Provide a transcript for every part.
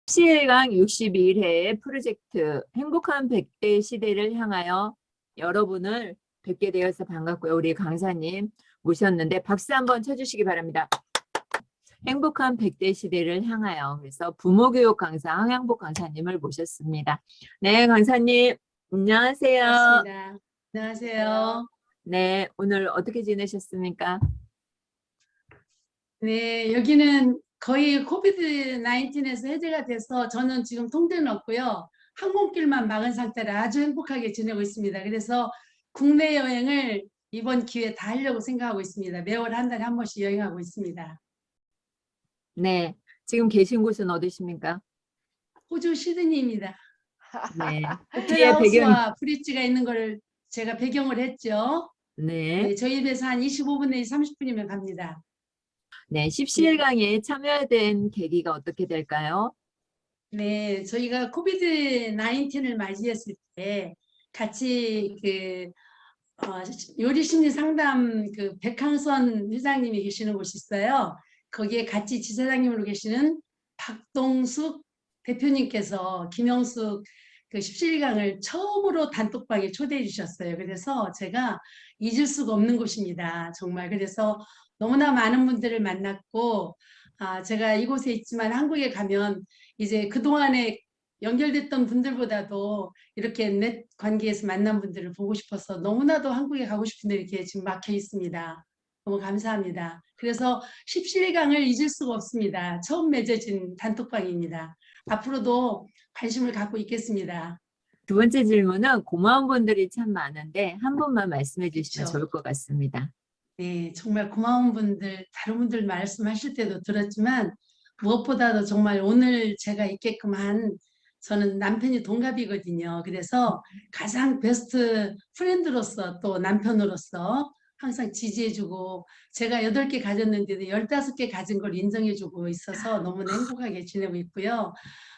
실강 61회 프로젝트 행복한 100대 시대를 향하여 여러분을 뵙게 되어서 반갑고요. 우리 강사님 모셨는데 박수 한번 쳐주시기 바랍니다. 행복한 100대 시대를 향하여 그래서 부모교육 강사 황양복 강사님을 모셨습니다. 네, 강사님 안녕하세요. 반갑습니다. 안녕하세요. 네, 오늘 어떻게 지내셨습니까? 네, 여기는 거의 코비드-19에서 해제가 돼서 저는 지금 통제는 없고요. 항공길만 막은 상태라 아주 행복하게 지내고 있습니다. 그래서 국내 여행을 이번 기회에 다 하려고 생각하고 있습니다. 매월 한 달에 한 번씩 여행하고 있습니다. 네, 지금 계신 곳은 어디십니까? 호주 시드니입니다. 네, 오페라 뒤에 배경, 하우스와 브릿지가 있는 거를 제가 배경을 했죠. 네. 네, 저희 집에서 한 25분 내지 30분이면 갑니다. 네, 17강에 참여된 계기가 어떻게 될까요? 네, 저희가 코비드-19을 맞이했을 때 같이 요리 심리 상담 백항선 회장님이 계시는 곳이 있어요. 거기에 같이 지사장님으로 계시는 박동숙 대표님께서 김영숙 17강을 처음으로 단톡방에 초대해 주셨어요. 그래서 제가 잊을 수가 없는 곳입니다. 정말 그래서 너무나 많은 분들을 만났고 제가 이곳에 있지만 한국에 가면 이제 그동안에 연결됐던 분들보다도 이렇게 넷 관계에서 만난 분들을 보고 싶어서 너무나도 한국에 가고 싶은데 이렇게 지금 막혀 있습니다. 너무 감사합니다. 그래서 17강을 잊을 수가 없습니다. 처음 맺어진 단톡방입니다. 앞으로도 관심을 갖고 있겠습니다. 두 번째 질문은 고마운 분들이 참 많은데 한 분만 말씀해 주시면 그렇죠. 좋을 것 같습니다. 네, 정말 고마운 분들, 다른 분들 말씀하실 때도 들었지만 무엇보다도 정말 오늘 제가 있게끔 한 저는 남편이 동갑이거든요. 그래서 가장 베스트 프렌드로서 또 남편으로서 항상 지지해주고 제가 8개 가졌는데도 15개 가진 걸 인정해주고 있어서 너무나 행복하게 지내고 있고요.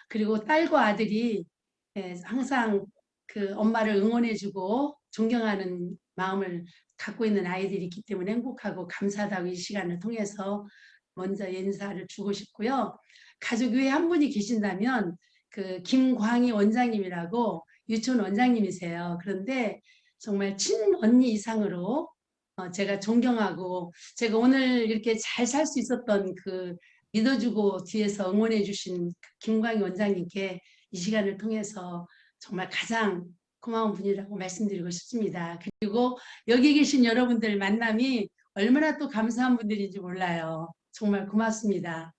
그리고 딸과 아들이 항상 엄마를 응원해주고 존경하는 마음을 갖고 있는 아이들이 있기 때문에 행복하고 감사하다고 이 시간을 통해서 먼저 인사를 주고 싶고요. 가족 외에 한 분이 계신다면 김광희 원장님이라고 유치원 원장님이세요. 그런데 정말 친언니 이상으로 제가 존경하고 제가 오늘 이렇게 잘 살 수 있었던 믿어주고 뒤에서 응원해 주신 김광희 원장님께 이 시간을 통해서 정말 가장 고마운 분이라고 말씀드리고 싶습니다. 그리고 여기 계신 여러분들 만남이 얼마나 또 감사한 분들인지 몰라요. 정말 고맙습니다.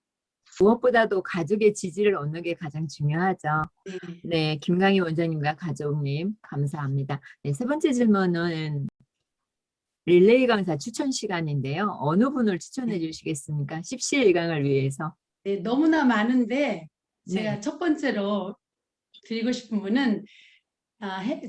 무엇보다도 가족의 지지를 얻는 게 가장 중요하죠. 네. 네, 김강희 원장님과 가족님 감사합니다. 네, 세 번째 질문은 릴레이 강사 추천 시간인데요. 어느 분을 추천해 주시겠습니까? 17강을 위해서. 네, 너무나 많은데 제가 네. 첫 번째로 드리고 싶은 분은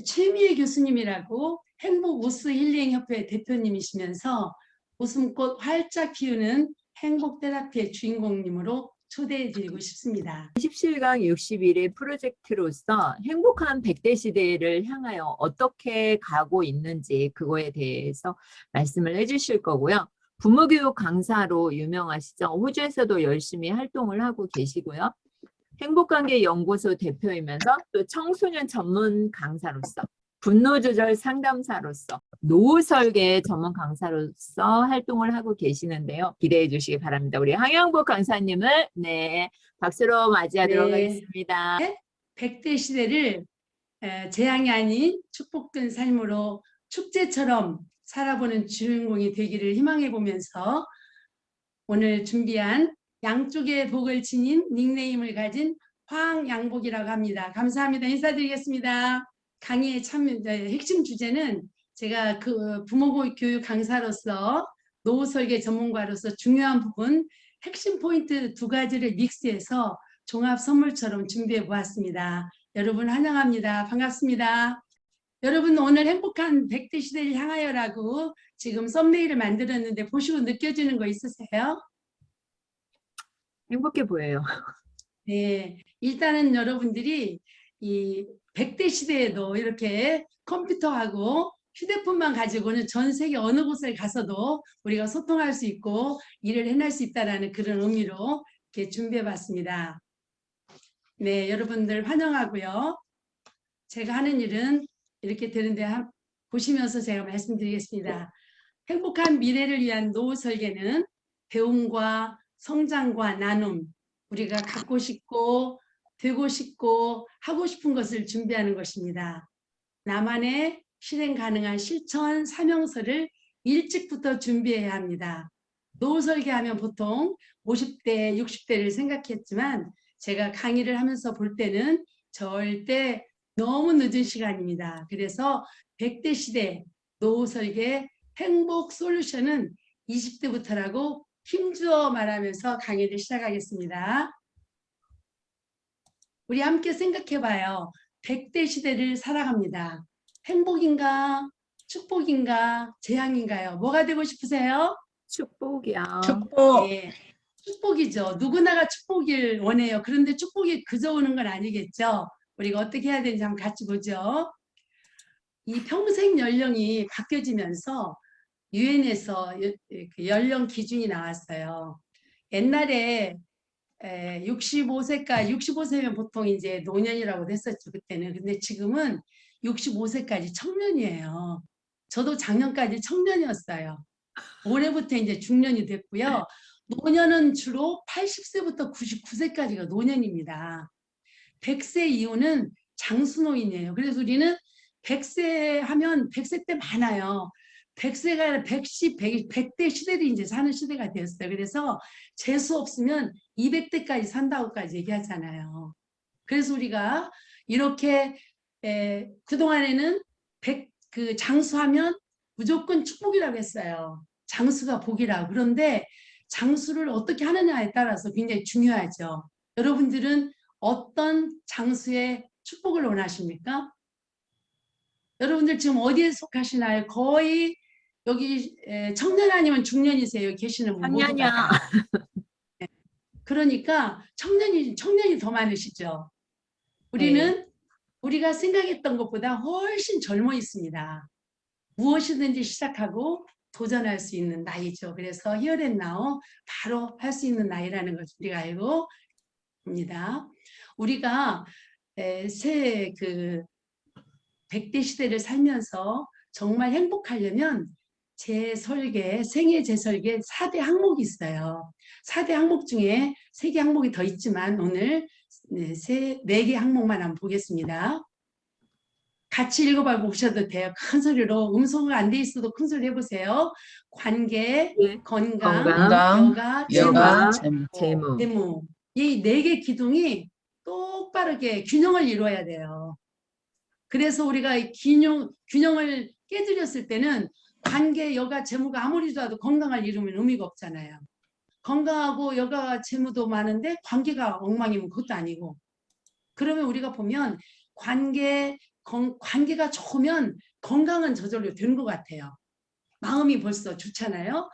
최미애 교수님이라고 행복 우스 힐링 협회 대표님이시면서 웃음꽃 활짝 피우는 행복 테라피의 주인공님으로 초대해 드리고 싶습니다. 17강 61회 프로젝트로서 행복한 100대 시대를 향하여 어떻게 가고 있는지 그거에 대해서 말씀을 해주실 거고요. 부모교육 강사로 유명하시죠. 호주에서도 열심히 활동을 하고 계시고요. 행복관계연구소 대표이면서 또 청소년 전문 강사로서 분노조절 상담사로서 노후설계 전문 강사로서 활동을 하고 계시는데요. 기대해 주시기 바랍니다. 우리 황양복 강사님을 박수로 맞이하도록 하겠습니다. 100대 시대를 재앙이 아닌 축복된 삶으로 축제처럼 살아보는 주인공이 되기를 희망해 보면서 오늘 준비한 양쪽의 복을 지닌 닉네임을 가진 황양복이라고 합니다. 감사합니다. 인사드리겠습니다. 강의의 핵심 주제는 제가 부모교육 강사로서 노후설계 전문가로서 중요한 부분 핵심 포인트 2가지를 믹스해서 종합 선물처럼 준비해 보았습니다. 여러분 환영합니다. 반갑습니다. 여러분 오늘 행복한 100대 시대를 향하여라고 지금 썸네일을 만들었는데 보시고 느껴지는 거 있으세요? 행복해 보여요. 네, 일단은 여러분들이 이 100대 시대에도 이렇게 컴퓨터하고 휴대폰만 가지고는 전 세계 어느 곳을 가서도 우리가 소통할 수 있고 일을 해낼 수 있다는 그런 의미로 이렇게 준비해 봤습니다. 네, 여러분들 환영하고요. 제가 하는 일은 이렇게 되는데 보시면서 제가 말씀드리겠습니다. 행복한 미래를 위한 노후 설계는 배움과 성장과 나눔, 우리가 갖고 싶고 되고 싶고 하고 싶은 것을 준비하는 것입니다. 나만의 실행 가능한 실천 사명서를 일찍부터 준비해야 합니다. 노후 설계하면 보통 50대, 60대를 생각했지만 제가 강의를 하면서 볼 때는 절대 너무 늦은 시간입니다. 그래서 100대 시대 노후 설계 행복 솔루션은 20대부터라고 힘주어 말하면서 강의를 시작하겠습니다. 우리 함께 생각해봐요. 100대 시대를 살아갑니다. 행복인가? 축복인가? 재앙인가요? 뭐가 되고 싶으세요? 축복이요. 축복. 예, 축복이죠. 누구나가 축복을 원해요. 그런데 축복이 그저 오는 건 아니겠죠. 우리가 어떻게 해야 되는지 한번 같이 보죠. 이 평생 연령이 바뀌어지면서 유엔에서 연령 기준이 나왔어요. 옛날에 65세면 보통 이제 노년이라고 했었죠, 그때는. 근데 지금은 65세까지 청년이에요. 저도 작년까지 청년이었어요. 올해부터 이제 중년이 됐고요. 노년은 주로 80세부터 99세까지가 노년입니다. 100세 이후는 장수노인이에요. 그래서 우리는 100세 하면 100세 때 많아요. 100세가 아니라 110, 100대 시대를 이제 사는 시대가 되었어요. 그래서 재수 없으면 200대까지 산다고까지 얘기하잖아요. 그래서 우리가 이렇게 그동안에는 그 장수하면 무조건 축복이라고 했어요. 장수가 복이라. 그런데 장수를 어떻게 하느냐에 따라서 굉장히 중요하죠. 여러분들은 어떤 장수의 축복을 원하십니까? 여러분들 지금 어디에 속하시나요? 거의 여기 청년 아니면 중년이세요. 여기 계시는 분 모두가 청년이요. 다. 그러니까 청년이 더 많으시죠. 우리는 우리가 생각했던 것보다 훨씬 젊어 있습니다. 무엇이든지 시작하고 도전할 수 있는 나이죠. 그래서 here and now 바로 할 수 있는 나이라는 것을 우리가 알고 있습니다. 우리가 새 100대 시대를 살면서 정말 행복하려면 생애 재설계 4대 항목이 있어요. 4대 항목 중에 3개 항목이 더 있지만 오늘 4개 항목만 한번 보겠습니다. 같이 읽어봐 보셔도 돼요. 큰 소리로. 음소거가 안 돼 있어도 큰 소리 해보세요. 관계, 예. 건강, 건강, 여가, 여가, 재무. 재무. 재무. 이 4개 기둥이 똑바르게 균형을 이루어야 돼요. 그래서 우리가 균형을 깨뜨렸을 때는 관계, 여가, 재무가 아무리 좋아도 건강을 이루면 의미가 없잖아요. 건강하고 여가, 재무도 많은데 관계가 엉망이면 그것도 아니고. 그러면 우리가 보면 관계가 좋으면 건강은 저절로 되는 것 같아요. 마음이 벌써 좋잖아요.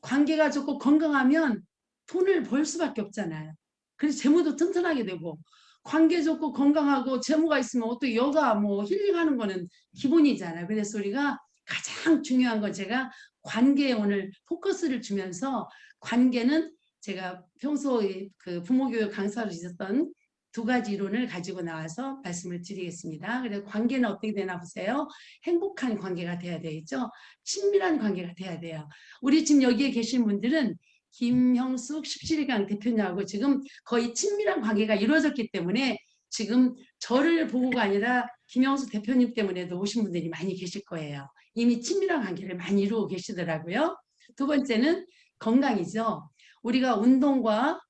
관계가 좋고 건강하면 돈을 벌 수밖에 없잖아요. 그래서 재무도 튼튼하게 되고 관계 좋고 건강하고 재무가 있으면 어떻게 여가 뭐 힐링하는 거는 기본이잖아요. 그래서 우리가 가장 중요한 건 제가 관계에 오늘 포커스를 주면서 관계는 제가 평소에 그 부모교육 강사로 있었던 2가지 이론을 가지고 나와서 말씀을 드리겠습니다. 그래서 관계는 어떻게 되나 보세요. 행복한 관계가 돼야 되겠죠. 친밀한 관계가 돼야 돼요. 우리 지금 여기에 계신 분들은 김형숙 17강 대표님하고 지금 거의 친밀한 관계가 이루어졌기 때문에 지금 저를 보고가 아니라 김형숙 대표님 때문에도 오신 분들이 많이 계실 거예요. 이미 친밀한 관계를 많이 이루고 계시더라고요. 2번째는 건강이죠. 우리가 운동과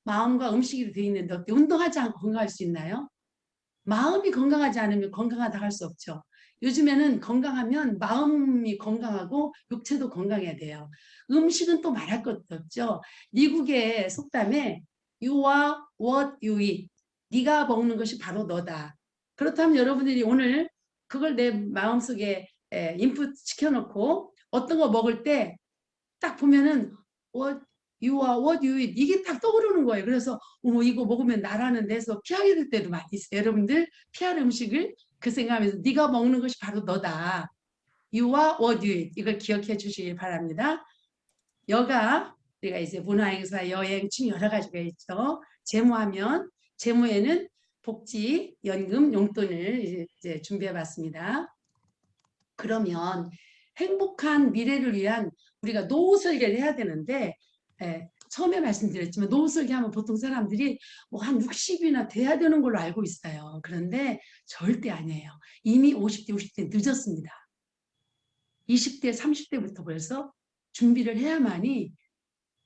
마음과 음식이 되어 있는데 어떻게 운동하지 않고 건강할 수 있나요? 마음이 건강하지 않으면 건강하다 할 수 없죠. 요즘에는 건강하면 마음이 건강하고 육체도 건강해야 돼요. 음식은 또 말할 것도 없죠. 미국의 속담에 You are what you eat. 네가 먹는 것이 바로 너다. 그렇다면 여러분들이 오늘 그걸 내 마음속에 인풋 시켜놓고 어떤 거 먹을 때 딱 보면은 what you are what you eat 이게 딱 떠오르는 거예요. 그래서 어머 이거 먹으면 나라는 데서 피하게 될 때도 많이 있어요. 여러분들 피할 음식을 그 생각하면서 네가 먹는 것이 바로 너다. You are what you eat 이걸 기억해 주시기 바랍니다. 여가 우리가 이제 문화행사, 여행, 춤 여러 가지가 있죠. 재무하면 재무에는 복지, 연금, 용돈을 이제 준비해 봤습니다. 그러면 행복한 미래를 위한 우리가 노후 설계를 해야 되는데, 처음에 말씀드렸지만 노후 설계하면 보통 사람들이 뭐 한 60이나 돼야 되는 걸로 알고 있어요. 그런데 절대 아니에요. 이미 50대, 60대 늦었습니다. 20대, 30대부터 벌써 준비를 해야만이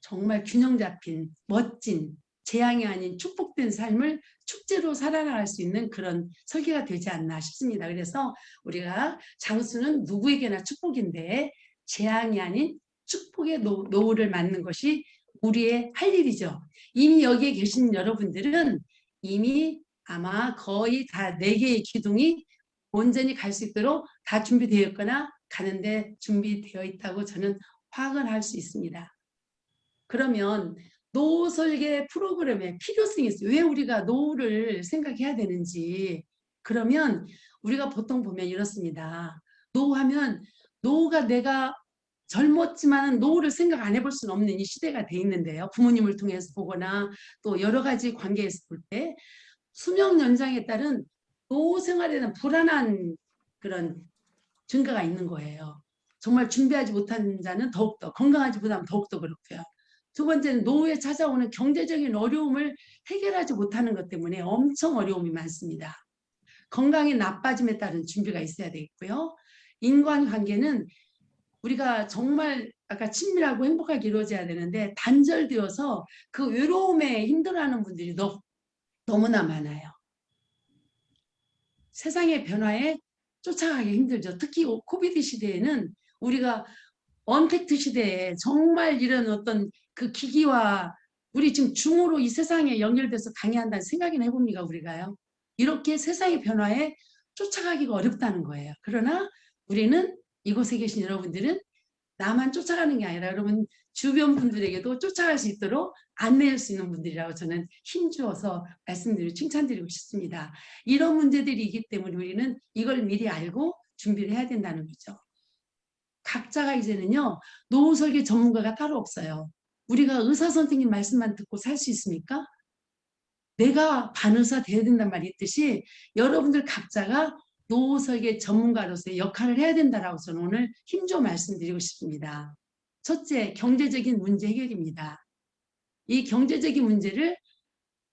정말 균형 잡힌 멋진 재앙이 아닌 축복된 삶을 축제로 살아나갈 수 있는 그런 설계가 되지 않나 싶습니다. 그래서 우리가 장수는 누구에게나 축복인데 재앙이 아닌 축복의 노후를 맞는 것이 우리의 할 일이죠. 이미 여기에 계신 여러분들은 이미 아마 거의 다 4개의 기둥이 온전히 갈 수 있도록 다 준비되어 있거나 가는데 준비되어 있다고 저는 확언할 수 있습니다. 그러면 노후 설계 프로그램의 필요성이 있어요. 왜 우리가 노후를 생각해야 되는지. 그러면 우리가 보통 보면 이렇습니다. 노후하면 노후가 내가 젊었지만 노후를 생각 안 해볼 수는 없는 이 시대가 돼 있는데요. 부모님을 통해서 보거나 또 여러 가지 관계에서 볼 때 수명 연장에 따른 노후 생활에 대한 불안한 그런 증가가 있는 거예요. 정말 준비하지 못한 자는 더욱더, 건강하지 못하면 더욱더 그렇고요. 두 번째는 노후에 찾아오는 경제적인 어려움을 해결하지 못하는 것 때문에 엄청 어려움이 많습니다. 건강이 나빠짐에 따른 준비가 있어야 되겠고요. 인간관계는 우리가 정말 아까 친밀하고 행복하게 이루어져야 되는데 단절되어서 그 외로움에 힘들어하는 분들이 너무나 많아요. 세상의 변화에 쫓아가기 힘들죠. 특히 코비드 시대에는 우리가 언택트 시대에 정말 이런 어떤 그 기기와 우리 지금 줌으로 이 세상에 연결돼서 강의한다는 생각이나 해봅니까 우리가요. 이렇게 세상의 변화에 쫓아가기가 어렵다는 거예요. 그러나 우리는 이곳에 계신 여러분들은 나만 쫓아가는 게 아니라 여러분 주변 분들에게도 쫓아갈 수 있도록 안내할 수 있는 분들이라고 저는 힘주어서 말씀드리고 칭찬드리고 싶습니다. 이런 문제들이 있기 때문에 우리는 이걸 미리 알고 준비를 해야 된다는 거죠. 각자가 이제는요 노후 설계 전문가가 따로 없어요. 우리가 의사 선생님 말씀만 듣고 살 수 있습니까? 내가 반의사 되어야 된단 말이 있듯이 여러분들 각자가 노후 설계 전문가로서의 역할을 해야 된다라고 저는 오늘 힘줘 말씀드리고 싶습니다. 첫째, 경제적인 문제 해결입니다. 이 경제적인 문제를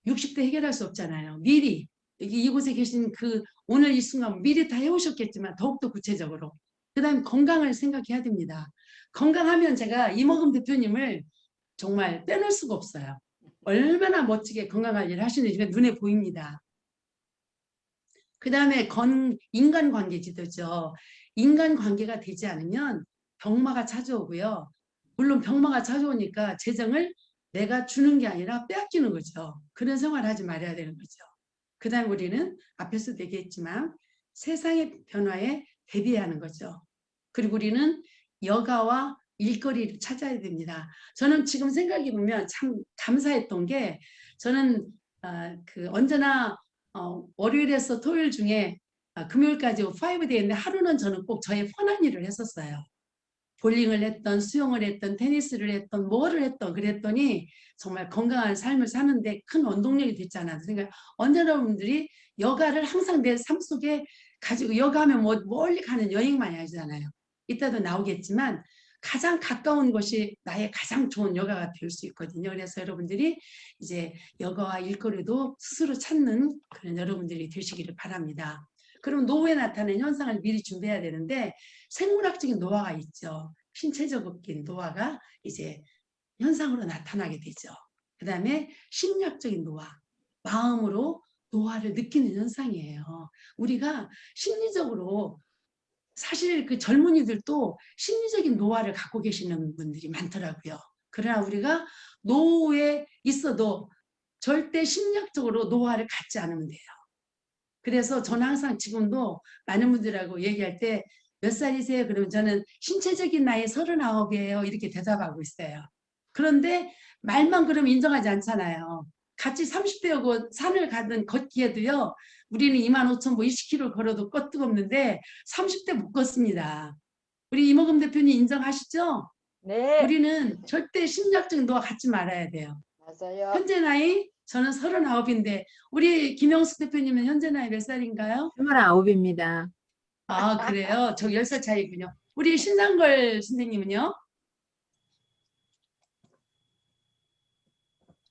60대 해결할 수 없잖아요. 미리 이곳에 계신 그 오늘 이 순간 미리 다 해오셨겠지만 더욱더 구체적으로 그 다음 건강을 생각해야 됩니다. 건강하면 제가 이모금 대표님을 정말 빼놓을 수가 없어요. 얼마나 멋지게 건강관리를 하시는지가 눈에 보입니다. 그 다음에 인간관계 지도죠. 인간관계가 되지 않으면 병마가 찾아오고요. 물론 병마가 찾아오니까 재정을 내가 주는 게 아니라 빼앗기는 거죠. 그런 생활을 하지 말아야 되는 거죠. 그 다음 우리는 앞에서도 얘기했지만 세상의 변화에 대비해야 하는 거죠. 그리고 우리는 여가와 일거리를 찾아야 됩니다. 저는 지금 생각해 보면 참 감사했던 게 저는 언제나 월요일에서 토요일 중에 금요일까지 5데이인데 하루는 저는 꼭 저의 편한 일을 했었어요. 볼링을 했던 수영을 했던 테니스를 했던 뭐를 했던 그랬더니 정말 건강한 삶을 사는데 큰 원동력이 됐지 않나 생각. 언제나 여러분들이 여가를 항상 내 삶 속에 가지고 여가하면 뭐 멀리 가는 여행만이 아니잖아요. 이따도 나오겠지만 가장 가까운 것이 나의 가장 좋은 여가가 될 수 있거든요. 그래서 여러분들이 이제 여가와 일거리도 스스로 찾는 그런 여러분들이 되시기를 바랍니다. 그럼 노후에 나타나는 현상을 미리 준비해야 되는데 생물학적인 노화가 있죠. 신체적인 노화가 이제 현상으로 나타나게 되죠. 그 다음에 심리학적인 노화, 마음으로 노화를 느끼는 현상이에요. 우리가 심리적으로 사실 그 젊은이들도 심리적인 노화를 갖고 계시는 분들이 많더라고요. 그러나 우리가 노후에 있어도 절대 심리학적으로 노화를 갖지 않으면 돼요. 그래서 저는 항상 지금도 많은 분들하고 얘기할 때 몇 살이세요? 그러면 저는 신체적인 나이 39이에요. 이렇게 대답하고 있어요. 그런데 말만 그러면 인정하지 않잖아요. 같이 30대하고 산을 가든 걷기에도요. 우리는 25,000 20km 걸어도 껐뜨겁는데 30대 못 걷습니다. 우리 이모금 대표님 인정하시죠? 네, 우리는 절대 심리학적인 노화 갖지 말아야 돼요. 맞아요. 현재 나이 저는 39인데 우리 김영숙 대표님은 현재 나이 몇 살인가요? 29입니다. 아, 그래요? 저 10살 차이군요. 우리 신상걸 선생님은요?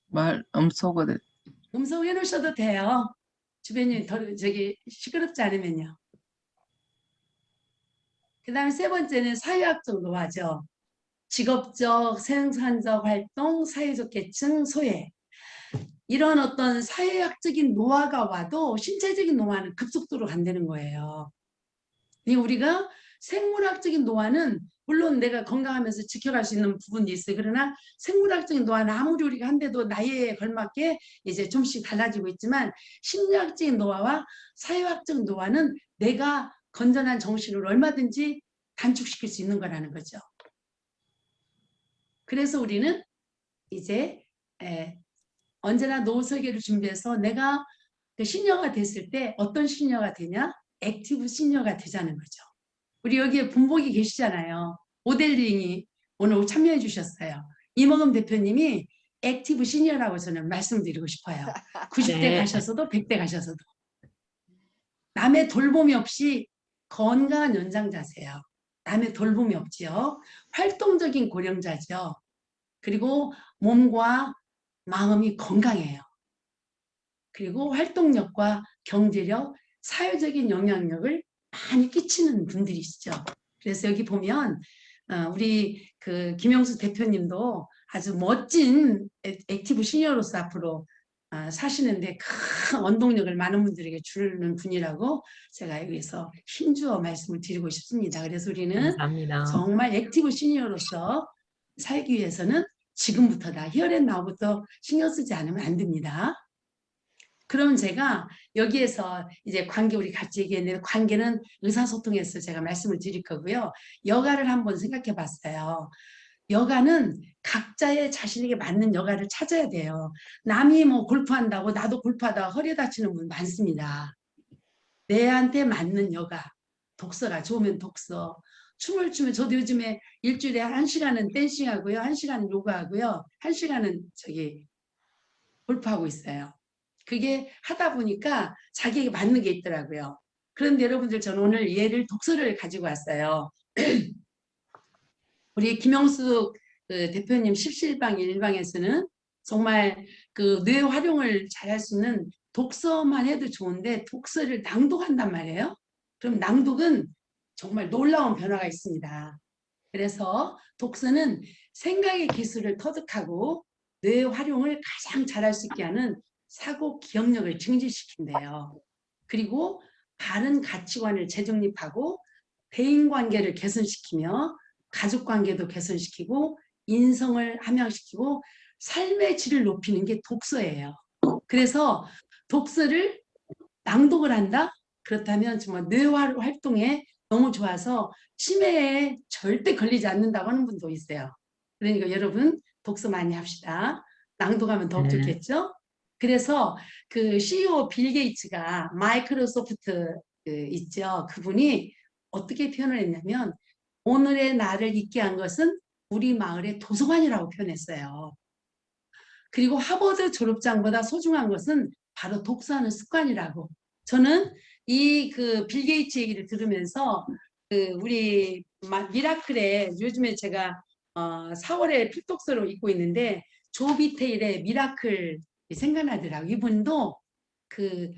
말 음소거든. 음성 해놓으셔도 돼요. 주변이 저기 시끄럽지 않으면요. 그 다음에 세 번째는 사회학적 노화죠. 직업적, 생산적 활동, 사회적 계층, 소외. 이런 어떤 사회학적인 노화가 와도 신체적인 노화는 급속도로 간다는 거예요. 우리가 생물학적인 노화는 물론 내가 건강하면서 지켜갈 수 있는 부분도 있어요. 그러나 생물학적인 노화는 아무리 우리가 한데도 나이에 걸맞게 이제 좀씩 달라지고 있지만 심리학적인 노화와 사회학적 노화는 내가 건전한 정신을 얼마든지 단축시킬 수 있는 거라는 거죠. 그래서 우리는 이제 언제나 노후 설계를 준비해서 내가 그 시니어가 됐을 때 어떤 시니어가 되냐? 액티브 시니어가 되자는 거죠. 우리 여기에 분복이 계시잖아요. 모델링이 오늘 참여해 주셨어요. 이먹음 대표님이 액티브 시니어라고 저는 말씀드리고 싶어요. 90대 네. 가셔서도 100대 가셔서도. 남의 돌봄이 없이 건강한 연장자세요. 남의 돌봄이 없지요. 활동적인 고령자죠. 그리고 몸과 마음이 건강해요. 그리고 활동력과 경제력, 사회적인 영향력을 많이 끼치는 분들이시죠. 그래서 여기 보면 우리 그 김영수 대표님도 아주 멋진 액티브 시니어로서 앞으로 사시는데 큰 원동력을 많은 분들에게 주는 분이라고 제가 여기서 힘주어 말씀을 드리고 싶습니다. 그래서 우리는 감사합니다. 정말 액티브 시니어로서 살기 위해서는 지금부터다. 히어앤나우부터 신경 쓰지 않으면 안 됩니다. 그럼 제가 여기에서 이제 관계 우리 같이 얘기했는데 관계는 의사소통에서 제가 말씀을 드릴 거고요. 여가를 한번 생각해 봤어요. 여가는 각자의 자신에게 맞는 여가를 찾아야 돼요. 남이 뭐 골프한다고 나도 골프하다가 허리 다치는 분 많습니다. 내한테 맞는 여가. 독서가 좋으면 독서. 춤을 추면 저도 요즘에 일주일에 1시간은 댄싱하고요. 1시간은 요가하고요. 1시간은 저기 골프하고 있어요. 그게 하다 보니까 자기에게 맞는 게 있더라고요. 그런데 여러분들 저는 오늘 예를 독서를 가지고 왔어요. 우리 김영숙 그 대표님 십시일방 일방에서는 정말 그 뇌 활용을 잘할 수 있는 독서만 해도 좋은데 독서를 낭독한단 말이에요. 그럼 낭독은 정말 놀라운 변화가 있습니다. 그래서 독서는 생각의 기술을 터득하고 뇌 활용을 가장 잘할 수 있게 하는 사고 기억력을 증진시킨대요. 그리고 바른 가치관을 재정립하고 대인관계를 개선시키며 가족관계도 개선시키고 인성을 함양시키고 삶의 질을 높이는 게 독서예요. 그래서 독서를 낭독을 한다? 그렇다면 정말 뇌 활동에 너무 좋아서 치매에 절대 걸리지 않는다고 하는 분도 있어요. 그러니까 여러분 독서 많이 합시다. 낭독하면 더욱 네. 좋겠죠? 그래서 그 CEO 빌 게이츠가 마이크로소프트 있죠. 그분이 어떻게 표현을 했냐면 오늘의 나를 있게 한 것은 우리 마을의 도서관이라고 표현했어요. 그리고 하버드 졸업장보다 소중한 것은 바로 독서하는 습관이라고. 저는 이 그 빌 게이츠 얘기를 들으면서 그 우리 미라클의 요즘에 제가 4월에 필독서로 읽고 있는데 조 비테일의 미라클 생각나더라고요. 이분도 그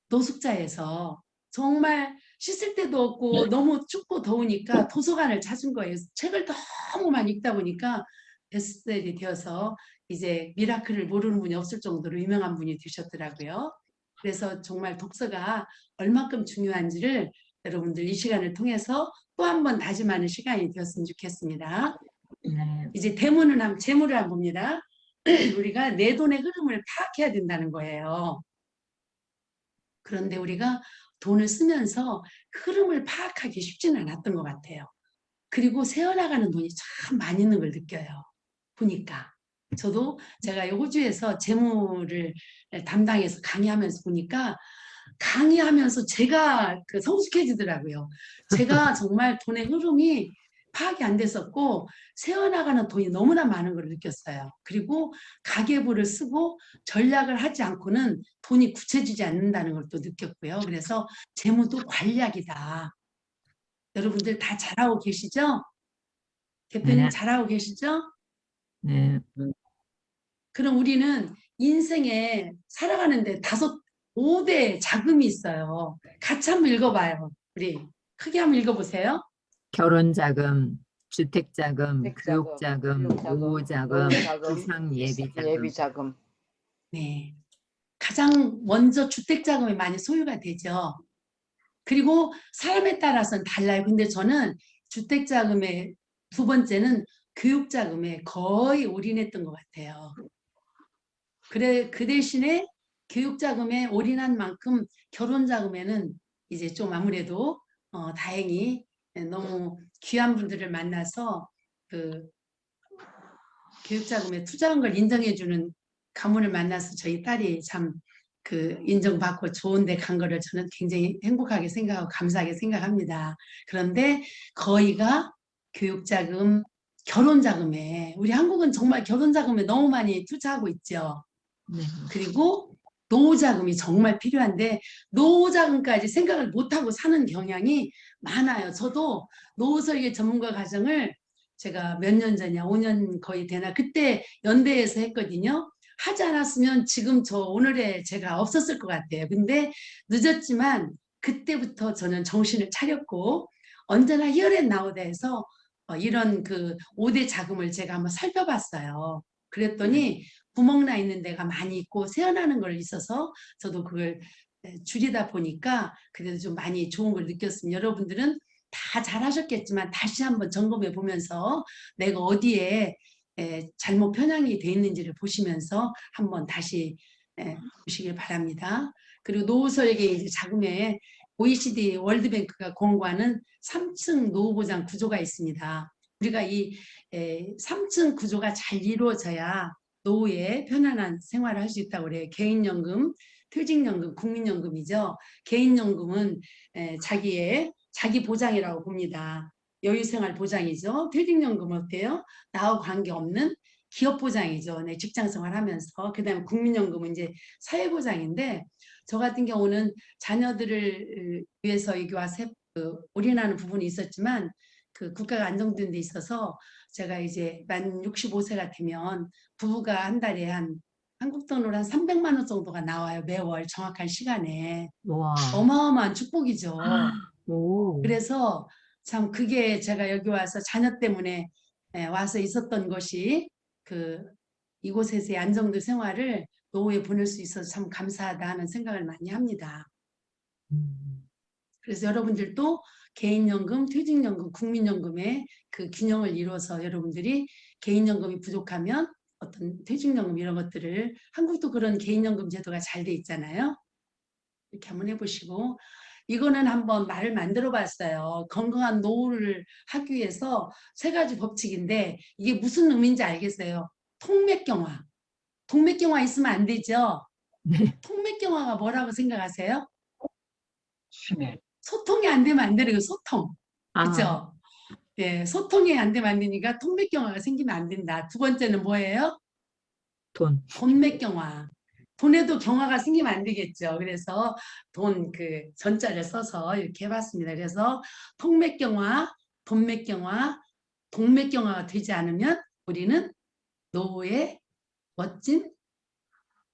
노숙자에서 정말 씻을 데도 없고 너무 춥고 더우니까 도서관을 찾은 거예요. 책을 너무 많이 읽다 보니까 베스트셀이 되어서 이제 미라클을 모르는 분이 없을 정도로 유명한 분이 되셨더라고요. 그래서 정말 독서가 얼마큼 중요한지를 여러분들 이 시간을 통해서 또 한 번 다짐하는 시간이 되었으면 좋겠습니다. 네. 이제 재물을 한번 봅니다. 우리가 내 돈의 흐름을 파악해야 된다는 거예요. 그런데 우리가 돈을 쓰면서 흐름을 파악하기 쉽지는 않았던 것 같아요. 그리고 새어나가는 돈이 참 많이 있는 걸 느껴요. 보니까. 저도 제가 호주에서 재무를 담당해서 강의하면서 보니까 강의하면서 제가 그 성숙해지더라고요. 제가 정말 돈의 흐름이 파악이 안 됐었고 새어나가는 돈이 너무나 많은 걸 느꼈어요. 그리고 가계부를 쓰고 전략을 하지 않고는 돈이 굳혀지지 않는다는 걸 또 느꼈고요. 그래서 재무도 관리학이다. 여러분들 다 잘하고 계시죠? 대표님 네. 잘하고 계시죠? 네. 그럼 우리는 인생에 살아가는데 5대 자금이 있어요. 같이 한번 읽어봐요. 우리 크게 한번 읽어보세요. 결혼 자금, 주택 자금, 택자금, 교육 자금, 교육자금, 노후 자금, 노후자금, 부상 예비 자금. 예비자금. 네. 가장 먼저 주택자금이 많이 소유가 되죠. 그리고 사람에 따라서는 달라요. 근데 저는 주택자금의 두 번째는 교육자금에 거의 올인했던 것 같아요. 그래, 그 대신에 교육자금에 올인한 만큼 결혼자금에는 이제 좀 아무래도 다행히 너무 귀한 분들을 만나서 그 교육자금에 투자한 걸 인정해주는 가문을 만나서 저희 딸이 참 그 인정받고 좋은 데 간 거를 저는 굉장히 행복하게 생각하고 감사하게 생각합니다. 그런데 거의가 교육자금, 결혼자금에 우리 한국은 정말 결혼자금에 너무 많이 투자하고 있죠. 네. 그리고 노후자금이 정말 필요한데 노후자금까지 생각을 못하고 사는 경향이 많아요. 저도 노후설계 전문가 과정을 제가 몇 년 전이야, 5년 거의 되나 그때 연대에서 했거든요. 하지 않았으면 지금 저 오늘의 제가 없었을 것 같아요. 근데 늦었지만 그때부터 저는 정신을 차렸고 언제나 히어앤 나우다 해서 이런 그 5대 자금을 제가 한번 살펴봤어요. 그랬더니 구멍 나 있는 데가 많이 있고 새어나는 걸 있어서 저도 그걸 줄이다 보니까 그래도 좀 많이 좋은 걸 느꼈습니다. 여러분들은 다 잘하셨겠지만 다시 한번 점검해 보면서 내가 어디에 잘못 편향이 돼 있는지를 보시면서 한번 다시 보시길 바랍니다. 그리고 노후설계 이제 자금에 OECD 월드뱅크가 공고하는 3층 노후보장 구조가 있습니다. 우리가 이 3층 구조가 잘 이루어져야 노후에 편안한 생활을 할 수 있다고 그래요. 개인연금, 퇴직연금, 국민연금이죠. 개인연금은 자기 보장이라고 봅니다. 여유생활 보장이죠. 퇴직연금 어때요? 나하고 관계없는 기업 보장이죠. 내 직장생활 하면서. 그 다음에 국민연금은 이제 사회보장인데 저 같은 경우는 자녀들을 위해서 여기 와서 올인하는 부분이 있었지만 그 국가가 안정된 데 있어서 제가 이제 만 65세가 되면 부부가 한 달에 한국 돈으로 한 300만 원 정도가 나와요. 매월 정확한 시간에. 와. 어마어마한 축복이죠. 오. 그래서 참 그게 제가 여기 와서 자녀 때문에 와서 있었던 것이 그 이곳에서의 안정된 생활을 노후에 보낼 수 있어서 참 감사하다 하는 생각을 많이 합니다. 그래서 여러분들도 개인연금, 퇴직연금, 국민연금의 그 균형을 이루어서 여러분들이 개인연금이 부족하면 어떤 퇴직연금 이런 것들을 한국도 그런 개인연금 제도가 잘 돼 있잖아요. 이렇게 한번 해보시고 이거는 한번 말을 만들어 봤어요. 건강한 노후를 하기 위해서 3가지 법칙인데 이게 무슨 의미인지 알겠어요. 통맥경화. 통맥경화 있으면 안 되죠. 네. 통맥경화가 뭐라고 생각하세요? 심해. 소통이 안 되면 안 되는 거 소통. 아, 그렇죠? 예, 소통이 안 되면 안 되니까 통맥경화가 생기면 안 된다. 두 번째는 뭐예요? 돈. 돈맥경화. 돈에도 경화가 생기면 안 되겠죠. 그래서 돈 그 전자를 써서 이렇게 해봤습니다. 그래서 통맥경화, 돈맥경화, 동맥경화가 되지 않으면 우리는 노후에 멋진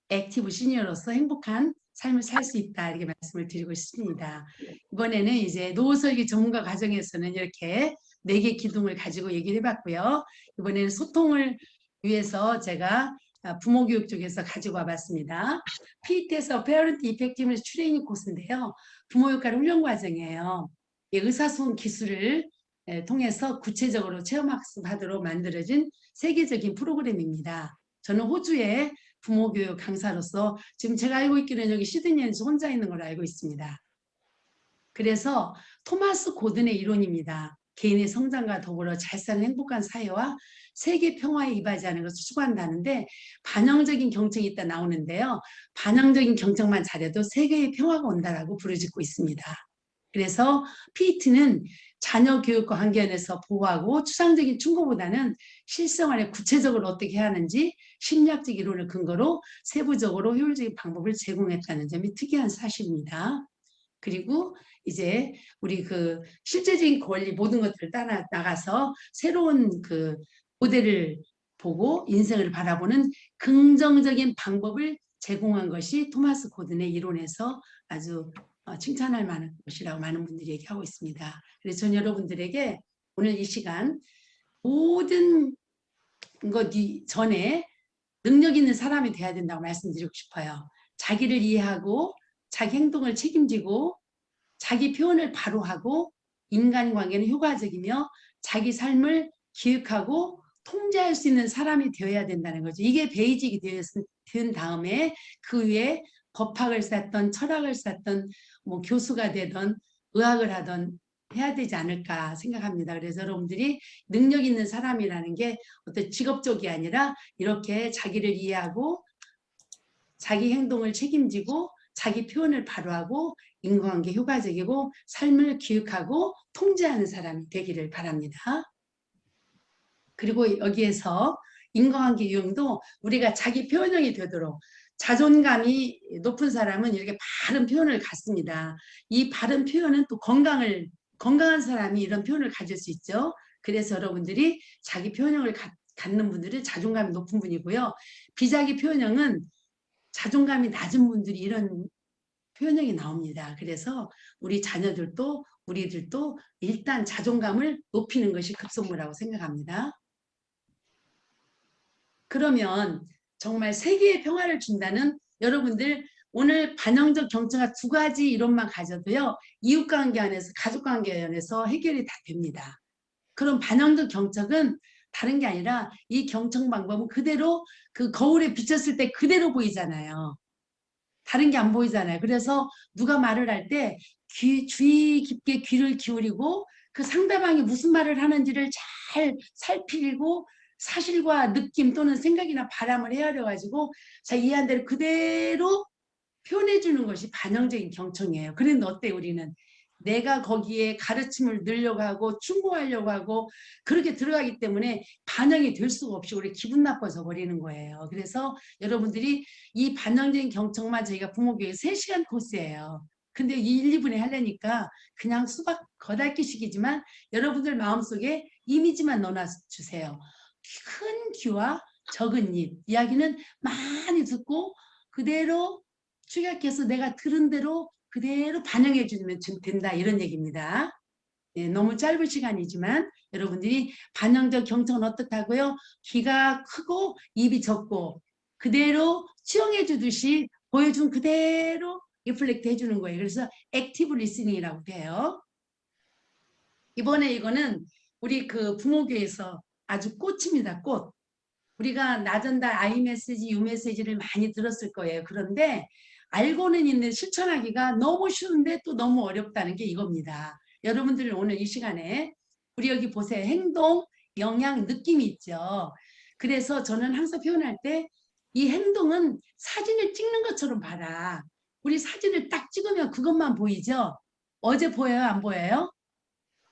액티브 시니어로서 행복한 삶을 살 수 있다. 이렇게 말씀을 드리고 싶습니다. 이번에는 이제 노후설계 전문가 과정에서는 이렇게 4개 기둥을 가지고 얘기를 해봤고요. 이번에는 소통을 위해서 제가 부모 교육 쪽에서 가지고 와봤습니다. PET에서 Parent Effectiveness 트레이닝 코스인데요. 부모 역할 훈련 과정이에요. 의사소통 기술을 통해서 구체적으로 체험학습하도록 만들어진 세계적인 프로그램입니다. 저는 호주에 부모교육 강사로서 지금 제가 알고 있기로는 여기 시드니에서 혼자 있는 걸로 알고 있습니다. 그래서 토마스 고든의 이론입니다. 개인의 성장과 더불어 잘 사는 행복한 사회와 세계 평화에 이바지하는 것을 추구한다는데 반영적인 경청이 있다 나오는데요. 반영적인 경청만 잘해도 세계의 평화가 온다라고 부르짖고 있습니다. 그래서 PET는 자녀 교육과 관계에서 보호하고 추상적인 충고보다는 실생활에 구체적으로 어떻게 해야 하는지 심리학적 이론을 근거로 세부적으로 효율적인 방법을 제공했다는 점이 특이한 사실입니다. 그리고 이제 우리 그 실제적인 권리 모든 것들을 나가서 새로운 그 모델을 보고 인생을 바라보는 긍정적인 방법을 제공한 것이 토마스 고든의 이론에서 아주 칭찬할 만한 것이라고 많은 분들이 얘기하고 있습니다. 그래서 전 여러분들에게 오늘 이 시간 모든 것 전에 능력 있는 사람이 돼야 된다고 말씀드리고 싶어요. 자기를 이해하고 자기 행동을 책임지고 자기 표현을 바로 하고 인간관계는 효과적이며 자기 삶을 기획하고 통제할 수 있는 사람이 되어야 된다는 거죠. 이게 베이직이 된 다음에 그 위에 법학을 쌓던 철학을 쌓던 뭐 교수가 되던 의학을 하던 해야 되지 않을까 생각합니다. 그래서 여러분들이 능력 있는 사람이라는 게 어떤 직업적이 아니라 이렇게 자기를 이해하고 자기 행동을 책임지고 자기 표현을 바로 하고 인간관계 효과적이고 삶을 기획하고 통제하는 사람이 되기를 바랍니다. 그리고 여기에서 인간관계 유형도 우리가 자기 표현형이 되도록 자존감이 높은 사람은 이렇게 바른 표현을 갖습니다. 이 바른 표현은 또 건강한 사람이 이런 표현을 가질 수 있죠. 그래서 여러분들이 자기 표현형을 갖는 분들은 자존감이 높은 분이고요. 비자기 표현형은 자존감이 낮은 분들이 이런 표현형이 나옵니다. 그래서 우리 자녀들도 우리들도 일단 자존감을 높이는 것이 급선무라고 생각합니다. 그러면 정말 세계의 평화를 준다는 여러분들 오늘 반영적 경청과 두 가지 이론만 가져도요. 이웃관계 안에서 가족관계 안에서 해결이 다 됩니다. 그럼 반영적 경청은 다른 게 아니라 이 경청 방법은 그대로 그 거울에 비쳤을 때 그대로 보이잖아요. 다른 게 안 보이잖아요. 그래서 누가 말을 할 때 주의 깊게 귀를 기울이고 그 상대방이 무슨 말을 하는지를 잘 살피고 사실과 느낌 또는 생각이나 바람을 헤아려가지고 자 이해한 대로 그대로 표현해 주는 것이 반영적인 경청이에요. 그런데 어때 우리는 내가 거기에 가르침을 넣으려고 하고 충고하려고 하고 그렇게 들어가기 때문에 반영이 될 수가 없이 우리 기분 나빠져 버리는 거예요. 그래서 여러분들이 이 반영적인 경청만 저희가 부모교육 3시간 코스예요. 근데 1, 2분에 하려니까 그냥 수박 겉핥기식이지만 여러분들 마음속에 이미지만 넣어주세요. 큰 귀와 적은 입 이야기는 많이 듣고 그대로 축약해서 내가 들은 대로 그대로 반영해 주면 된다 이런 얘기입니다. 네, 너무 짧은 시간이지만 여러분들이 반영적 경청은 어떻다고요? 귀가 크고 입이 적고 그대로 수용해 주듯이 보여준 그대로 리플렉트 해주는 거예요. 그래서 액티브 리스닝이라고 해요. 이번에 이거는 우리 그 부모교에서 아주 꽃입니다. 꽃. 우리가 나전달 아이메시지, 유메시지를 많이 들었을 거예요. 그런데 알고는 있는 실천하기가 너무 쉬운데 또 너무 어렵다는 게 이겁니다. 여러분들 오늘 이 시간에 우리 여기 보세요. 행동, 영향, 느낌이 있죠. 그래서 저는 항상 표현할 때 이 행동은 사진을 찍는 것처럼 봐라. 우리 사진을 딱 찍으면 그것만 보이죠. 어제 보여요? 안 보여요?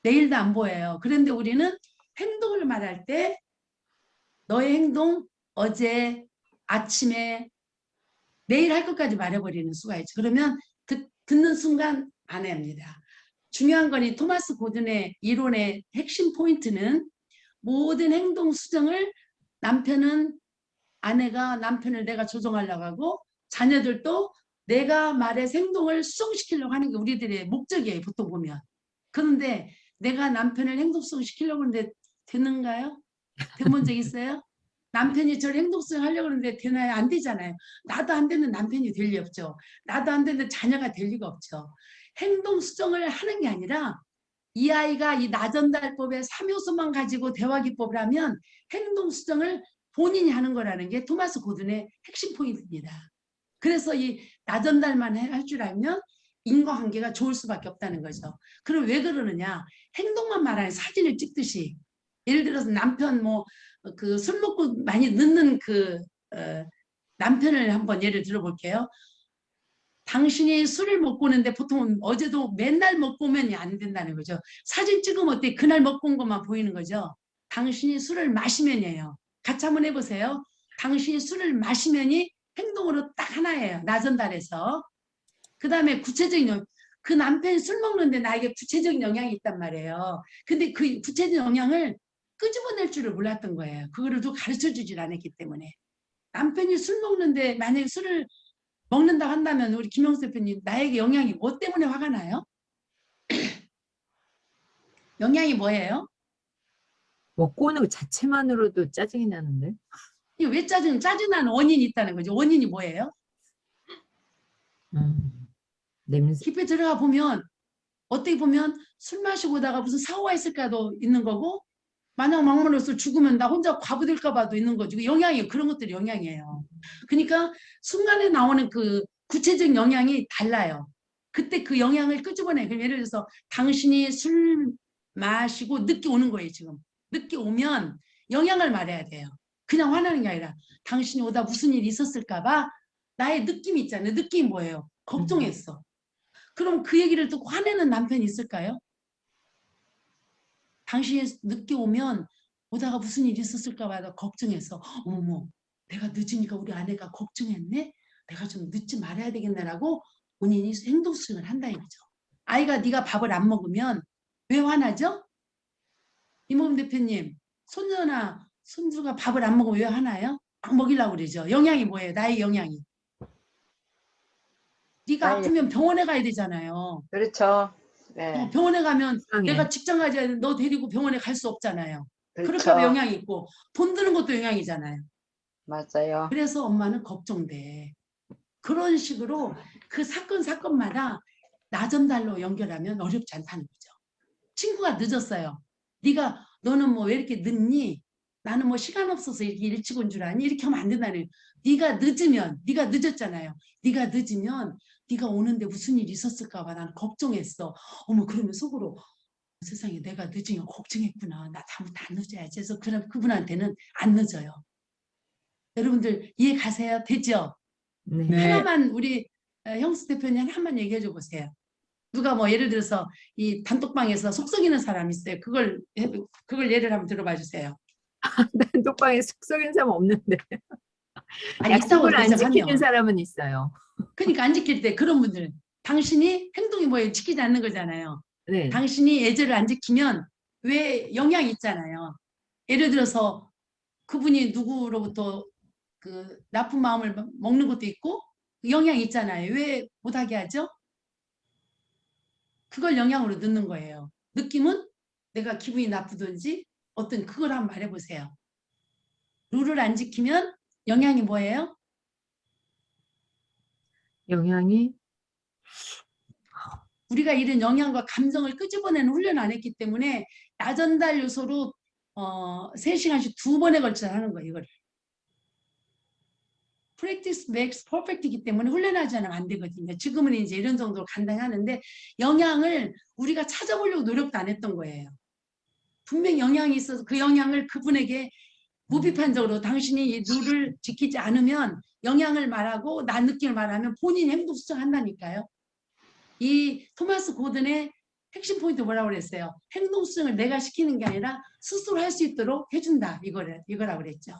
내일도 안 보여요. 그런데 우리는 행동을 말할 때 너의 행동 어제 아침에 내일 할 것까지 말해버리는 수가 있죠. 그러면 듣는 순간 안 합니다. 중요한 건 이 토마스 고든의 이론의 핵심 포인트는 모든 행동 수정을 남편은 아내가 남편을 내가 조정하려고 하고 자녀들도 내가 말의 행동을 수정시키려고 하는 게 우리들의 목적이에요. 보통 보면. 그런데 내가 남편을 행동 수정시키려고 하는데 되는가요? 돼본 적 있어요? 남편이 저를 행동수정 하려고 하는데 되나요? 안 되잖아요. 나도 안 되는 남편이 될 리 없죠. 나도 안 되는 자녀가 될 리가 없죠. 행동 수정을 하는 게 아니라 이 아이가 이 나전달법의 3요소만 가지고 대화기법을 하면 행동 수정을 본인이 하는 거라는 게 토마스 고든의 핵심 포인트입니다. 그래서 이 나전달만 할 줄 알면 인과관계가 좋을 수밖에 없다는 거죠. 그럼 왜 그러느냐? 행동만 말하는 사진을 찍듯이 예를 들어서 남편 뭐 그 술 먹고 많이 늦는 그 남편을 한번 예를 들어볼게요. 당신이 술을 먹고 오는데 보통 어제도 맨날 먹고 오면 안 된다는 거죠. 사진 찍으면 어때? 그날 먹고 온 것만 보이는 거죠. 당신이 술을 마시면이에요. 같이 한번 해보세요. 당신이 술을 마시면이 행동으로 딱 하나예요. 나전달에서. 그 다음에 구체적인 영향. 그 남편이 술 먹는데 나에게 구체적인 영향이 있단 말이에요. 근데 그 구체적인 영향을 끄집어낼 줄을 몰랐던 거예요. 그거를 누가 가르쳐주질 않았기 때문에. 남편이 술 먹는데 만약에 술을 먹는다 한다면 우리 김영수 대표님 나에게 영향이 뭐 때문에 화가 나요? 영향이 뭐예요? 먹고 오는 것 자체만으로도 짜증이 나는데. 이게 왜 짜증나는 원인이 있다는 거죠. 원인이 뭐예요? 냄새. 깊이 들어가 보면 어떻게 보면 술 마시고 오다가 무슨 사고가 있을까도 있는 거고 만약 막말로서 죽으면 나 혼자 과부될까 봐도 있는 거죠. 영향이에요. 그런 것들이 영향이에요. 그러니까 순간에 나오는 그 구체적인 영향이 달라요. 그때 그 영향을 끄집어내. 그럼 예를 들어서 당신이 술 마시고 늦게 오는 거예요. 지금 늦게 오면 영향을 말해야 돼요. 그냥 화나는 게 아니라 당신이 오다 무슨 일이 있었을까 봐 나의 느낌이 있잖아요. 느낌이 뭐예요? 걱정했어. 그럼 그 얘기를 듣고 화내는 남편이 있을까요? 당신이 늦게 오면 오다가 무슨 일이 있었을까 봐 걱정해서 어머 내가 늦으니까 우리 아내가 걱정했네. 내가 좀 늦지 말아야 되겠네라고 본인이 행동 수행을 한다 이거죠. 아이가 네가 밥을 안 먹으면 왜 화나죠? 이모금 대표님 손녀나 손주가 밥을 안 먹으면 왜 화나요? 막 먹이려고 그러죠. 영향이 뭐예요? 나의 영향이. 네가 나의 아프면 병원에 가야 되잖아요. 그렇죠. 네. 병원에 가면 이상해. 내가 직장 가야 되는데 너 데리고 병원에 갈 수 없잖아요. 그럴까 봐 그렇죠. 영향이 있고 돈 드는 것도 영향이잖아요. 맞아요. 그래서 엄마는 걱정돼. 그런 식으로 그 사건마다 나전달로 연결하면 어렵지 않다는 거죠. 친구가 늦었어요. 너는 뭐 왜 이렇게 늦니? 나는 뭐 시간 없어서 이렇게 일찍 온 줄 아니? 이렇게 하면 안 된다는. 네가 늦었잖아요. 네가 늦으면 네가 오는데 무슨 일이 있었을까 봐 나는 걱정했어. 어머 그러면 속으로 세상에 내가 늦으면 걱정했구나. 나 다음부터 안 늦어야지. 그래서 그분한테는 안 늦어요. 여러분들 이해 가세요? 되죠? 네. 하나만 우리 형수 대표님 하나만 얘기해 줘 보세요. 누가 뭐 예를 들어서 이 단톡방에서 속 썩이는 사람이 있어요. 그걸 예를 한번 들어봐 주세요. 단톡방에 속썩이는 사람 없는데. 아니 있다고 약속을 안 지키는 가정하면. 사람은 있어요. 그러니까 안 지킬 때 그런 분들은 당신이 행동이 뭐예요? 지키지 않는 거잖아요. 네. 당신이 예절을 안 지키면 왜 영향이 있잖아요. 예를 들어서 그분이 누구로부터 그 나쁜 마음을 먹는 것도 있고 영향이 있잖아요. 왜 못하게 하죠? 그걸 영향으로 넣는 거예요. 느낌은 내가 기분이 나쁘든지 어떤 그걸 한번 말해보세요. 룰을 안 지키면 영향이 뭐예요? 영향이 우리가 이런 영향과 감정을 끄집어내는 훈련을 안 했기 때문에 나전달 요소로 3시간씩 2번에 걸쳐서 하는 거예요. 이걸. Practice makes perfect이기 때문에 훈련하지 않으면 안 되거든요. 지금은 이제 이런 정도로 간단히 하는데 영향을 우리가 찾아보려고 노력도 안 했던 거예요. 분명히 영향이 있어서 그 영향을 그분에게 무비판적으로 당신이 이 룰을 지키지 않으면 영향을 말하고 나 느낌을 말하면 본인 행동 수정한다니까요. 이 토마스 고든의 핵심 포인트 뭐라고 그랬어요? 행동 수정을 내가 시키는 게 아니라 스스로 할 수 있도록 해준다. 이거라고 그랬죠.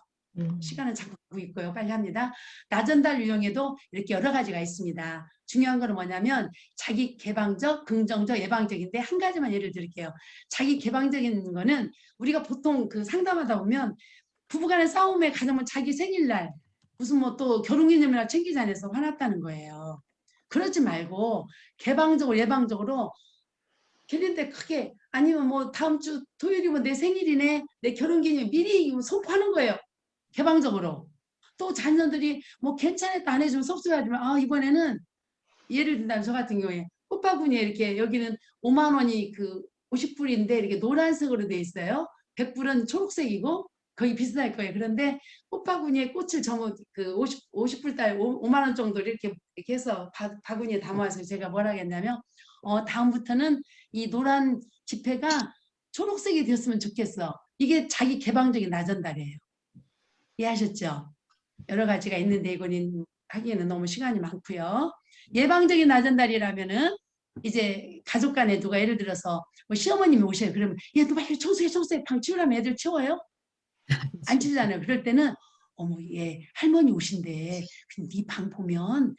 시간은 자꾸 보고 있고요. 빨리 합니다. 나전달 유형에도 이렇게 여러 가지가 있습니다. 중요한 건 뭐냐면 자기 개방적, 긍정적, 예방적인데 한 가지만 예를 들게요. 자기 개방적인 거는 우리가 보통 그 상담하다 보면 부부간의 싸움에 가장 자기 생일날 무슨 뭐 또 결혼기념일날 챙기지 않아서 화났다는 거예요. 그러지 말고 개방적으로 예방적으로 결혼때 크게 아니면 뭐 다음 주 토요일이면 내 생일이네 내 결혼기념일 미리 선포하는 거예요. 개방적으로. 또 자녀들이 뭐 괜찮았다 안 해주면 속상하지만 이번에는 예를 든다면 저 같은 경우에 꽃바구니에 이렇게 여기는 5만 원이 그 50불인데 이렇게 노란색으로 돼 있어요. 100불은 초록색이고 거의 비슷할 거예요. 그런데 꽃바구니에 꽃을 그 50불짜리 5만 원 정도 이렇게 해서 바구니에 담아서 제가 뭐라 했냐면 다음부터는 이 노란 지폐가 초록색이 되었으면 좋겠어. 이게 자기 개방적인 나전달이에요. 이해하셨죠? 여러 가지가 있는데 이거는 하기에는 너무 시간이 많고요. 예방적인 나전달이라면은 이제 가족 간에 누가 예를 들어서 뭐 시어머님이 오셔요. 그러면 얘 너 빨리 청소해 방 치우라면 애들 치워요? 안 치우잖아요. 그럴 때는 어머 얘 할머니 오신대. 네 방 보면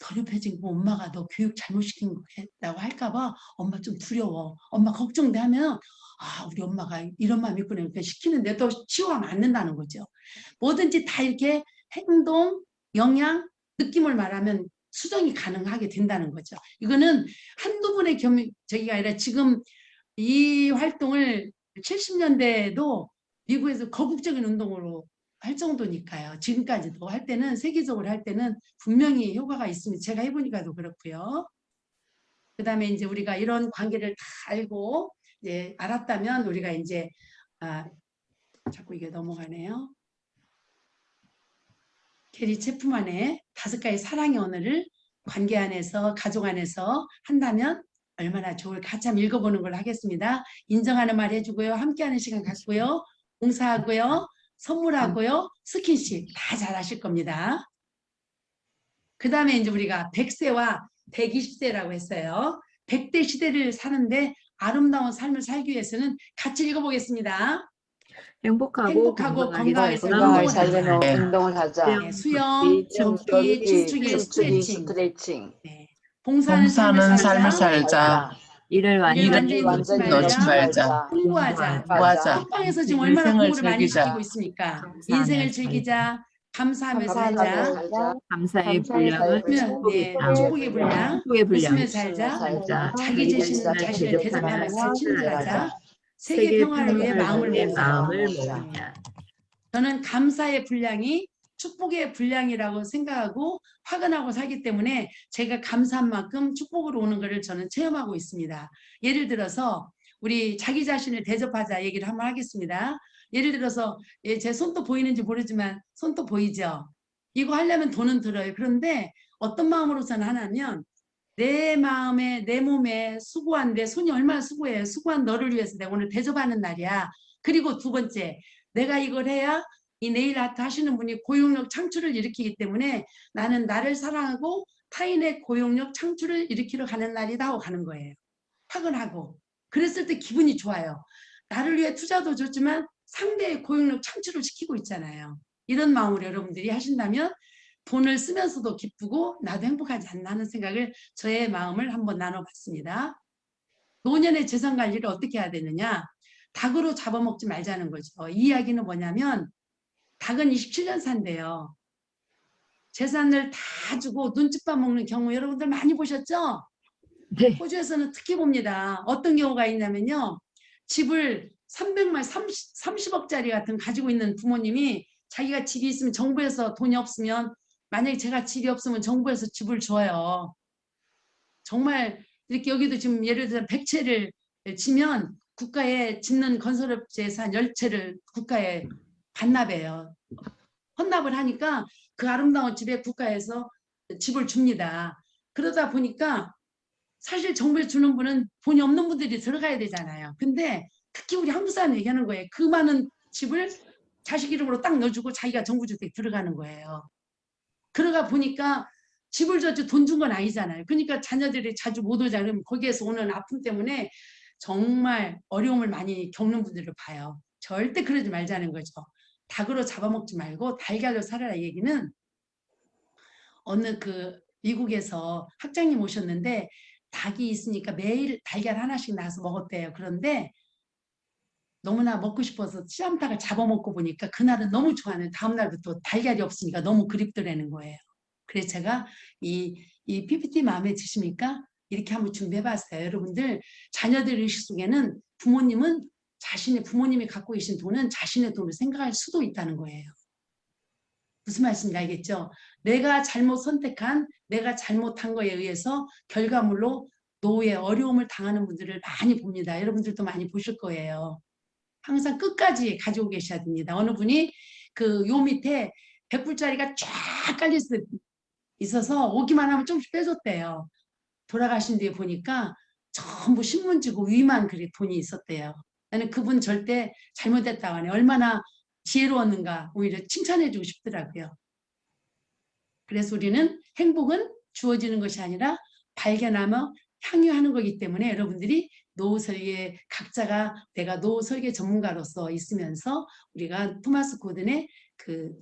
더럽혀진 거 엄마가 너 교육 잘못 시킨다고 할까봐 엄마 좀 두려워. 엄마 걱정돼 하면 아 우리 엄마가 이런 마음 있구나 이렇게 시키는데 또 치워하면 안 된다는 거죠. 뭐든지 다 이렇게 행동, 영양, 느낌을 말하면 수정이 가능하게 된다는 거죠. 이거는 한두 분의 저기가 아니라 지금 이 활동을 70년대에도 미국에서 거국적인 운동으로 할 정도니까요. 지금까지도 할 때는 세계적으로 할 때는 분명히 효과가 있습니다. 제가 해보니까도 그렇고요. 그 다음에 이제 우리가 이런 관계를 다 알고 이제 알았다면 우리가 이제 자꾸 이게 넘어가네요. 게리 체프만의 5가지 사랑의 언어를 관계 안에서 가족 안에서 한다면 얼마나 좋을까. 같이 한번 읽어보는 걸로 하겠습니다. 인정하는 말 해주고요. 함께하는 시간 갖고요. 봉사하고요. 선물하고요. 스킨십 다 잘하실 겁니다. 그 다음에 이제 우리가 100세와 120세라고 했어요. 100대 시대를 사는데 아름다운 삶을 살기 위해서는 같이 읽어보겠습니다. 행복하고 건강하게 살고 건강하게 운동을 살려는 하자. 운동을 하자. 네, 수영, 걷기, 춤추기, 스트레칭. 스트레칭. 네. 봉사하는 삶을 살자. 살자. 일을 일을 완전히 완전히 놓지 놓지 말자. 공부하자. 공부하자. 한방에서 지금 얼마나 공부를 많이 즐기자. 시키고 있습니까? 감사하며 인생을 즐기자. 감사하며 살자. 감사의 분량을 축복의 분량. 축복의 분량. 웃으며 살자. 살자. 자기 자신을 대접하면서 친절하자. 세계 평화를 위해 마음을 모으자. 저는 감사의 분량이 축복의 분량이라고 생각하고 화근하고 살기 때문에 제가 감사한 만큼 축복으로 오는 것을 저는 체험하고 있습니다. 예를 들어서 우리 자기 자신을 대접하자 얘기를 한번 하겠습니다. 예를 들어서 제 손도 보이는지 모르지만 손도 보이죠? 이거 하려면 돈은 들어요. 그런데 어떤 마음으로서는 하냐면 내 마음에 내 몸에 수고한데 손이 얼마나 수고해요. 수고한 너를 위해서 내가 오늘 대접하는 날이야. 그리고 두 번째 내가 이걸 해야 이 네일 아트 하시는 분이 고용력 창출을 일으키기 때문에 나는 나를 사랑하고 타인의 고용력 창출을 일으키러 가는 날이다 하고 가는 거예요. 화근하고. 그랬을 때 기분이 좋아요. 나를 위해 투자도 줬지만 상대의 고용력 창출을 시키고 있잖아요. 이런 마음으로 여러분들이 하신다면 돈을 쓰면서도 기쁘고 나도 행복하지 않나 하는 생각을 저의 마음을 한번 나눠봤습니다. 노년의 재산 관리를 어떻게 해야 되느냐. 닭으로 잡아먹지 말자는 거죠. 이 이야기는 뭐냐면 닭은 27년 산대요. 재산을 다 주고 눈칫밥 먹는 경우 여러분들 많이 보셨죠? 네. 호주에서는 특히 봅니다. 어떤 경우가 있냐면요. 집을 300만, 30억짜리 같은 가지고 있는 부모님이 자기가 집이 있으면 정부에서 돈이 없으면 만약에 제가 집이 없으면 정부에서 집을 줘요. 정말 이렇게 여기도 지금 예를 들어 100채를 지면 국가에 짓는 건설업체에서 한 10채를 국가에 반납해요. 헌납을 하니까 그 아름다운 집에 국가에서 집을 줍니다. 그러다 보니까 사실 정부에 주는 분은 돈이 없는 분들이 들어가야 되잖아요. 근데 특히 우리 한국 사람 얘기하는 거예요. 그 많은 집을 자식 이름으로 딱 넣어주고 자기가 정부주택 들어가는 거예요. 그러다 보니까 집을 줬지 돈 준 건 아니잖아요. 그러니까 자녀들이 자주 못 오자 그러면 거기에서 오는 아픔 때문에 정말 어려움을 많이 겪는 분들을 봐요. 절대 그러지 말자는 거죠. 닭으로 잡아먹지 말고 달걀로 살아라 얘기는 어느 그 미국에서 학장님 오셨는데 닭이 있으니까 매일 달걀 하나씩 나와서 먹었대요. 그런데 너무나 먹고 싶어서 씨암탉을 잡아먹고 보니까 그날은 너무 좋아하는 다음날부터 달걀이 없으니까 너무 그립더라는 거예요. 그래서 제가 이 PPT 마음에 드십니까? 이렇게 한번 준비해봤어요. 여러분들 자녀들 의식 속에는 부모님이 갖고 계신 돈은 자신의 돈을 생각할 수도 있다는 거예요. 무슨 말씀인지 알겠죠? 내가 잘못 선택한 내가 잘못한 거에 의해서 결과물로 노후에 어려움을 당하는 분들을 많이 봅니다. 여러분들도 많이 보실 거예요. 항상 끝까지 가지고 계셔야 됩니다. 어느 분이 그 요 밑에 100불짜리가 쫙 깔려 있어서 오기만 하면 조금씩 빼줬대요. 돌아가신 뒤에 보니까 전부 신문지고 위만 그리 돈이 있었대요. 나는 그분 절대 잘못했다고 하네. 얼마나 지혜로웠는가 오히려 칭찬해주고 싶더라고요. 그래서 우리는 행복은 주어지는 것이 아니라 발견하며 향유하는 거기 때문에 여러분들이 노후 설계 각자가 내가 노후 설계 전문가로서 있으면서 우리가 토마스 고든의 그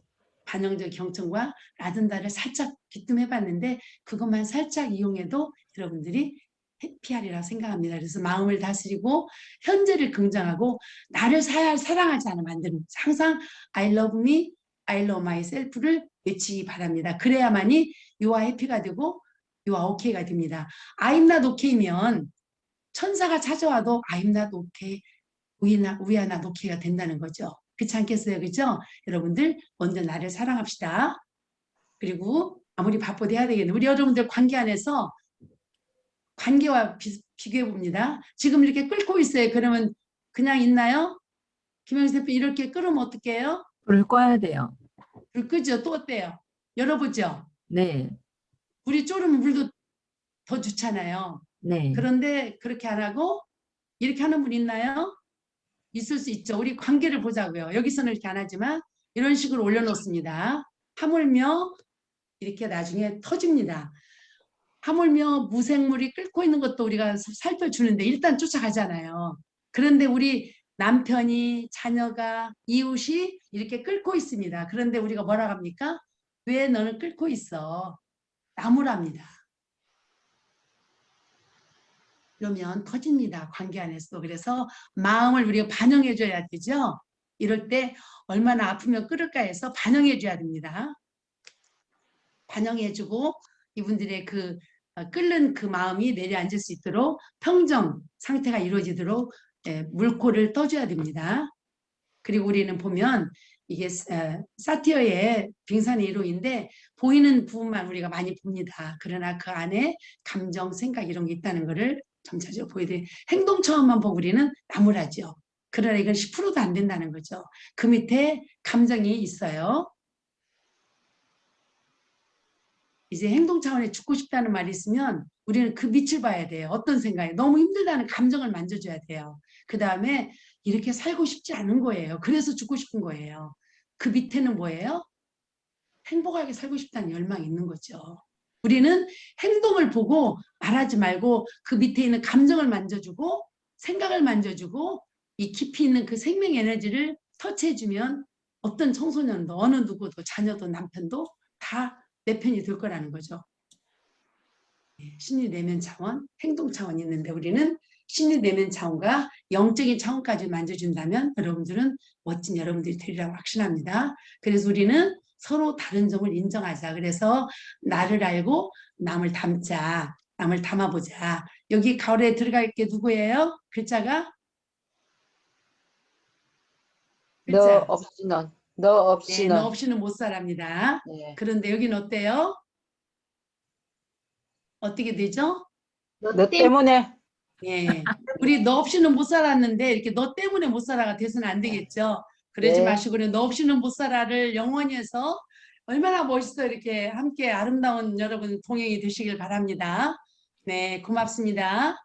반영적 경청과 라든다를 살짝 귀뜸해 봤는데 그것만 살짝 이용해도 여러분들이 해피하리라 생각합니다. 그래서 마음을 다스리고 현재를 긍정하고 나를 사랑하지 않으면 안 됩니다. 항상 I love me, I love myself를 외치기 바랍니다. 그래야만이 you are happy가 되고 you are okay가 됩니다. I'm not okay면 천사가 찾아와도 I'm not okay, we are not okay가 된다는 거죠. 그렇지 않겠어요? 그죠? 여러분들 먼저 나를 사랑합시다. 그리고 아무리 바빠도 해야 되겠네. 우리 여러분들 관계 안에서 관계와 비교해 봅니다. 지금 이렇게 끓고 있어요. 그러면 그냥 있나요? 김영수 대표 이렇게 끓으면 어떻게 해요? 불을 꺼야 돼요. 불 끄죠? 또 어때요? 열어보죠? 네. 불이 졸으면 물도 더 좋잖아요. 네. 그런데 그렇게 안 하고 이렇게 하는 분 있나요? 있을 수 있죠. 우리 관계를 보자고요. 여기서는 이렇게 안 하지만 이런 식으로 올려놓습니다. 하물며 이렇게 나중에 터집니다. 하물며 무생물이 끓고 있는 것도 우리가 살펴주는데 일단 쫓아가잖아요. 그런데 우리 남편이, 자녀가, 이웃이 이렇게 끓고 있습니다. 그런데 우리가 뭐라 합니까? 왜 너는 끓고 있어? 나무랍니다. 그러면 터집니다. 관계 안에서. 그래서 마음을 우리가 반영해 줘야 되죠. 이럴 때 얼마나 아프면 끓을까 해서 반영해 줘야 됩니다. 반영해 주고 이분들의 그 끓는 그 마음이 내려앉을 수 있도록 평정 상태가 이루어지도록 물꼬를 떠줘야 됩니다. 그리고 우리는 보면 이게 사티어의 빙산의 이론인데 보이는 부분만 우리가 많이 봅니다. 그러나 그 안에 감정, 생각 이런 게 있다는 것을 점차적으로 보여드려요. 행동 처음만 보고 우리는 나무라죠. 그러나 이건 10%도 안 된다는 거죠. 그 밑에 감정이 있어요. 이제 행동 차원에 죽고 싶다는 말이 있으면 우리는 그 밑을 봐야 돼요. 어떤 생각에 너무 힘들다는 감정을 만져줘야 돼요. 그 다음에 이렇게 살고 싶지 않은 거예요. 그래서 죽고 싶은 거예요. 그 밑에는 뭐예요? 행복하게 살고 싶다는 열망이 있는 거죠. 우리는 행동을 보고 말하지 말고 그 밑에 있는 감정을 만져주고 생각을 만져주고 이 깊이 있는 그 생명 에너지를 터치해주면 어떤 청소년도 어느 누구도 자녀도 남편도 다 내 편이 될 거라는 거죠. 심리 내면 차원, 행동 차원이 있는데 우리는 심리 내면 차원과 영적인 차원까지 만져준다면 여러분들은 멋진 여러분들이 되리라고 확신합니다. 그래서 우리는 서로 다른 점을 인정하자. 그래서 나를 알고 남을 닮자. 남을 담아보자. 여기 가을에 들어갈 게 누구예요? 글자가? 너 없이는 너 네, 없이는 너 없이는 못 살랍니다. 네. 그런데 여기는 어때요? 어떻게 되죠? 너 때문에 예, 우리 너 없이는 못 살았는데 이렇게 너 때문에 못 살아가 돼서는 안 되겠죠. 그러지 네. 마시고 너 없이는 못 살아를 영원히 해서 얼마나 멋있어 이렇게 함께 아름다운 여러분 동행이 되시길 바랍니다. 네, 고맙습니다.